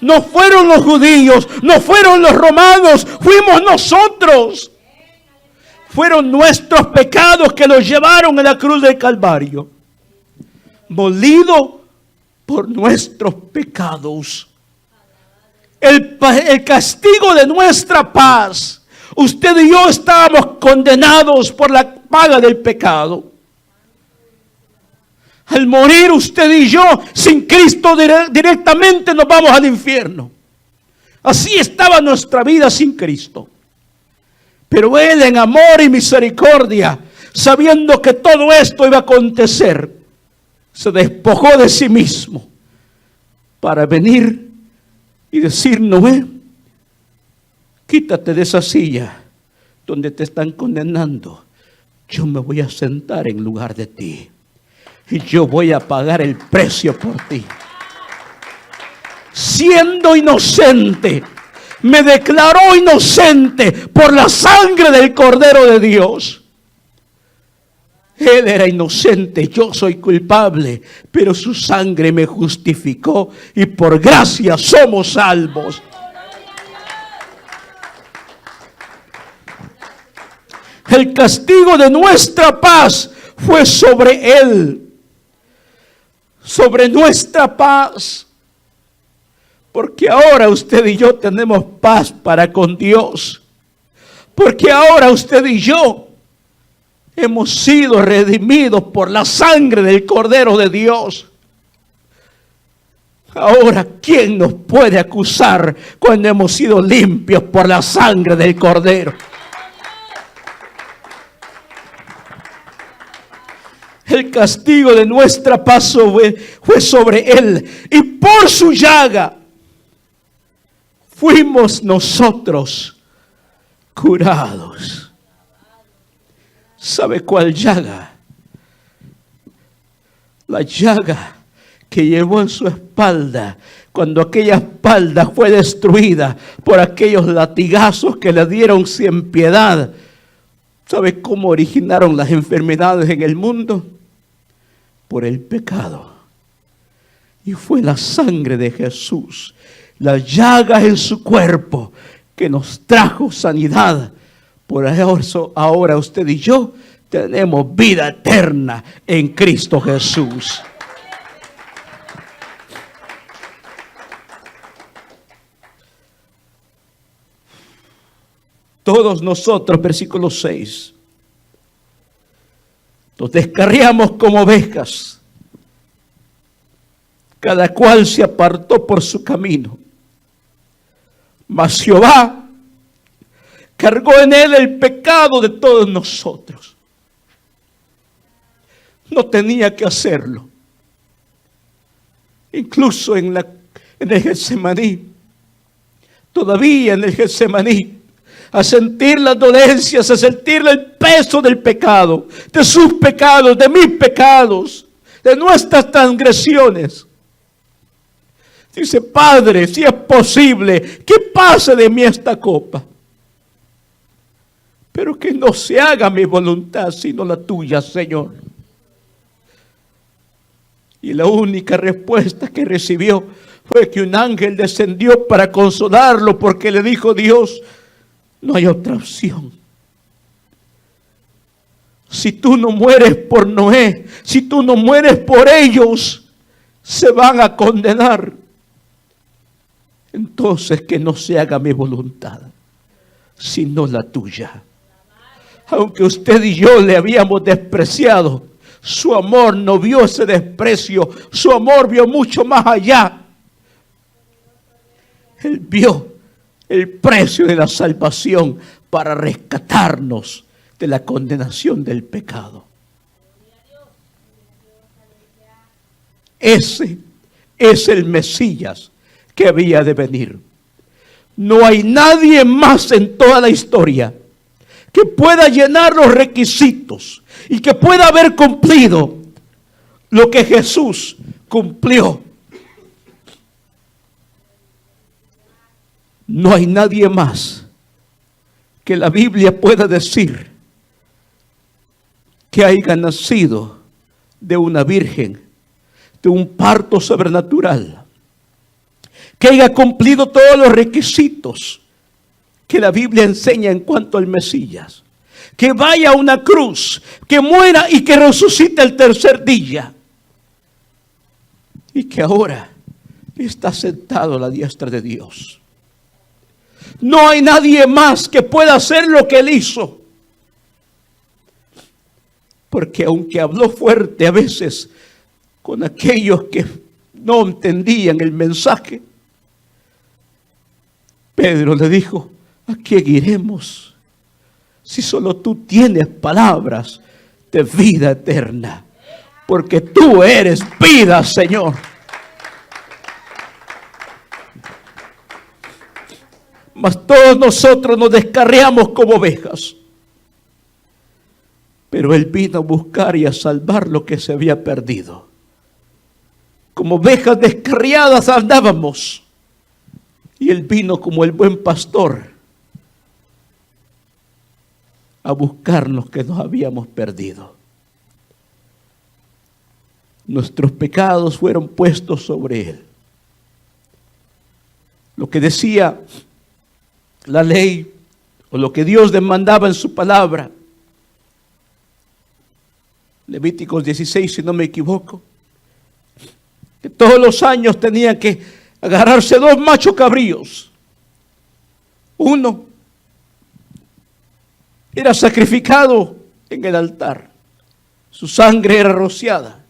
No fueron los judíos, no fueron los romanos, fuimos nosotros. Fueron nuestros pecados que los llevaron a la cruz del Calvario. Molido por nuestros pecados. El castigo de nuestra paz. Usted y yo estábamos condenados por la paga del pecado. Al morir usted y yo sin Cristo directamente nos vamos al infierno. Así estaba nuestra vida sin Cristo. Pero Él en amor y misericordia, sabiendo que todo esto iba a acontecer, se despojó de sí mismo para venir y decir: Noé, quítate de esa silla donde te están condenando. Yo me voy a sentar en lugar de ti y yo voy a pagar el precio por ti. Siendo inocente, me declaró inocente por la sangre del Cordero de Dios. Él era inocente, yo soy culpable, pero su sangre me justificó y por gracia somos salvos. El castigo de nuestra paz fue sobre Él, sobre nuestra paz. Porque ahora usted y yo tenemos paz para con Dios. Porque ahora usted y yo hemos sido redimidos por la sangre del Cordero de Dios. Ahora, ¿quién nos puede acusar cuando hemos sido limpios por la sangre del Cordero? El castigo de nuestra paz fue sobre Él, y por su llaga fuimos nosotros curados. ¿Sabe cuál llaga? La llaga que llevó en su espalda cuando aquella espalda fue destruida por aquellos latigazos que le dieron sin piedad. ¿Sabe cómo originaron las enfermedades en el mundo? Por el pecado. Y fue la sangre de Jesús, la llaga en su cuerpo, que nos trajo sanidad. Por eso ahora usted y yo tenemos vida eterna en Cristo Jesús. Todos nosotros, versículo 6, nos descarriamos como ovejas. Cada cual se apartó por su camino. Mas Jehová cargó en él el pecado de todos nosotros. No tenía que hacerlo. Incluso en el Getsemaní, todavía en el Getsemaní, a sentir las dolencias, a sentir el peso del pecado, de sus pecados, de mis pecados, de nuestras transgresiones. Dice: Padre, si es posible, que pase de mí esta copa, pero que no se haga mi voluntad, sino la tuya, Señor. Y la única respuesta que recibió fue que un ángel descendió para consolarlo, porque le dijo Dios: no hay otra opción. Si tú no mueres por Noé, si tú no mueres por ellos, se van a condenar. Entonces que no se haga mi voluntad, sino la tuya. Aunque usted y yo le habíamos despreciado, su amor no vio ese desprecio, su amor vio mucho más allá. Él vio el precio de la salvación para rescatarnos de la condenación del pecado. Ese es el Mesías que había de venir. No hay nadie más en toda la historia que pueda llenar los requisitos y que pueda haber cumplido lo que Jesús cumplió. No hay nadie más que la Biblia pueda decir que haya nacido de una virgen, de un parto sobrenatural, que haya cumplido todos los requisitos que la Biblia enseña en cuanto al Mesías, que vaya a una cruz, que muera y que resucite el tercer día, y que ahora está sentado a la diestra de Dios. No hay nadie más que pueda hacer lo que Él hizo. Porque aunque habló fuerte a veces con aquellos que no entendían el mensaje, Pedro le dijo: ¿a quién iremos si solo tú tienes palabras de vida eterna? porque tú eres vida, Señor. Mas todos nosotros nos descarriamos como ovejas. Pero Él vino a buscar y a salvar lo que se había perdido. Como ovejas descarriadas andábamos. Y Él vino como el buen pastor a buscarnos que nos habíamos perdido. Nuestros pecados fueron puestos sobre Él. Lo que decía la ley, o lo que Dios demandaba en su palabra, Levíticos 16, si no me equivoco, que todos los años tenían que agarrarse 2 machos cabríos. Uno era sacrificado en el altar, su sangre era rociada,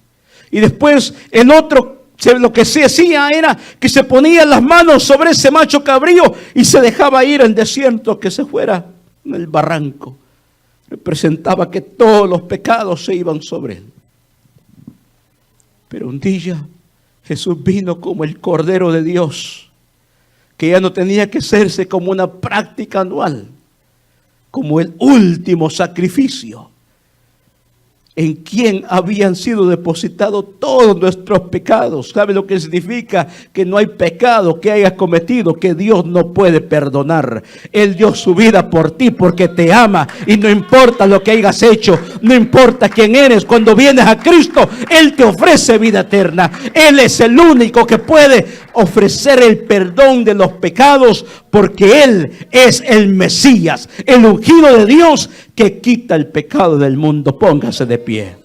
y después el otro, lo que se hacía era que se ponían las manos sobre ese macho cabrío y se dejaba ir al desierto, que se fuera en el barranco. Representaba que todos los pecados se iban sobre él. Pero un día Jesús vino como el Cordero de Dios, que ya no tenía que hacerse como una práctica anual, como el último sacrificio, en quien habían sido depositados todos nuestros pecados. ¿Sabe lo que significa? Que no hay pecado que hayas cometido que Dios no puede perdonar. Él dio su vida por ti porque te ama, y no importa lo que hayas hecho, no importa quién eres, cuando vienes a Cristo, Él te ofrece vida eterna. Él es el único que puede ofrecer el perdón de los pecados, porque Él es el Mesías, el ungido de Dios, que quita el pecado del mundo. Póngase de pie.